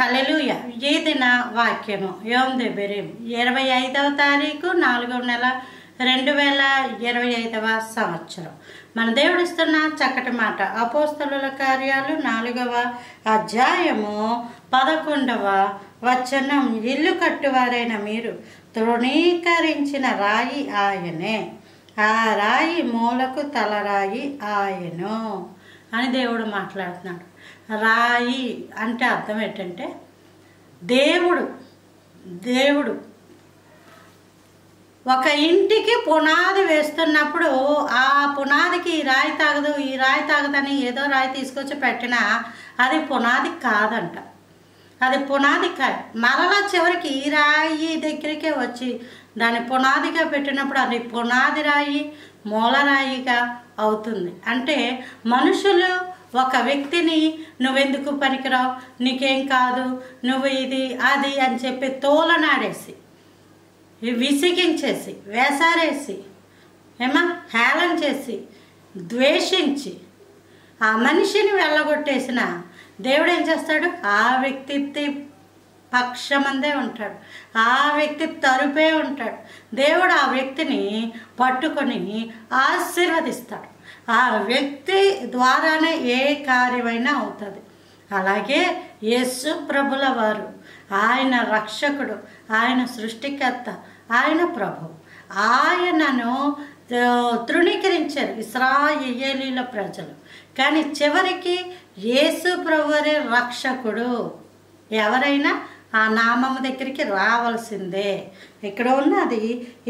హల్లెలూయా. ఈ దిన వాక్యము యోమ్ దెబెరీం 25వ తారీఖు 4వ నెల 2025వ సంవత్సరం. మన దేవుడు ఇస్తున్న చక్కటి మాట అపోస్తలుల కార్యాలు 4వ అధ్యాయము 11వ వచనం. ఇల్లు కట్టువారైన మీరు తృణీకరించిన రాయి ఆయనే, ఆ రాయి మూలకు తలరాయి ఆయను అని దేవుడు మాట్లాడుతున్నాడు. రాయి అంటే అర్థం ఏంటంటే దేవుడు ఒక ఇంటికి పునాది వేస్తున్నప్పుడు ఆ పునాదికి ఈ రాయి తాగదని ఏదో రాయి తీసుకొచ్చి పెట్టినా అది పునాది కాదంట. అది పునాది కాదు. మరలా చివరికి ఈ రాయి దగ్గరికే వచ్చి దాన్ని పునాదిగా పెట్టినప్పుడు అది పునాది రాయి మూలరాయిగా అవుతుంది. అంటే మనుషులు ఒక వ్యక్తిని నువ్వెందుకు పనికిరావు, నీకేం కాదు, నువ్వు ఇది అది అని చెప్పి తోలనాడేసి విసిగించేసి వేసారేసి హేళన చేసి ద్వేషించి ఆ మనిషిని వెళ్ళగొట్టేసిన దేవుడు ఏం చేస్తాడు? ఆ వ్యక్తి పక్షమందే ఉంటాడు, ఆ వ్యక్తి తరుపే ఉంటాడు. దేవుడు ఆ వ్యక్తిని పట్టుకొని ఆశీర్వదిస్తాడు. ఆ వ్యక్తి ద్వారానే ఏ కార్యమైనా అవుతుంది. అలాగే యేసు ప్రభుల వారు ఆయన రక్షకుడు, ఆయన సృష్టికర్త, ఆయన ప్రభు. ఆయనను తృణీకరించారు ఇశ్రాయేలీల ప్రజలు. కానీ చివరికి యేసు ప్రభువరే రక్షకుడు. ఎవరైనా ఆ నామము దగ్గరికి రావాల్సిందే. ఇక్కడ ఉన్నది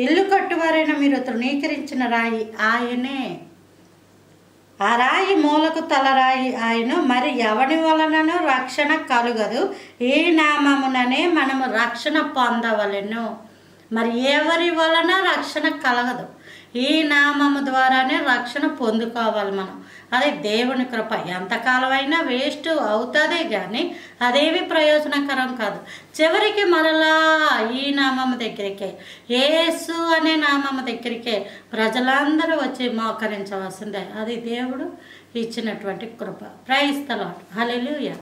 ఇల్లు కట్టువారైనా మీరు తృణీకరించిన రాయి ఆయనే, ఆ రాయి మూలకు తలరాయి ఆయన. మరి ఎవరి వలనను రక్షణ కలుగదు, ఈ నామముననే మనము రక్షణ పొందవలెను. మరి ఎవరి వలన రక్షణ కలగదు, ఈ నామము ద్వారానే రక్షణ పొందుకోవాలి మనం. అది దేవుని కృప. ఎంతకాలమైనా వేస్ట్ అవుతుంది కానీ అదేమి ప్రయోజనకరం కాదు. చివరికి మరలా ఈ నామము దగ్గరికే, యేసు అనే నామము దగ్గరికే ప్రజలందరూ వచ్చి మోకరించవలసిందే. అది దేవుడు ఇచ్చినటువంటి కృప. Praise the Lord. హల్లెలూయా.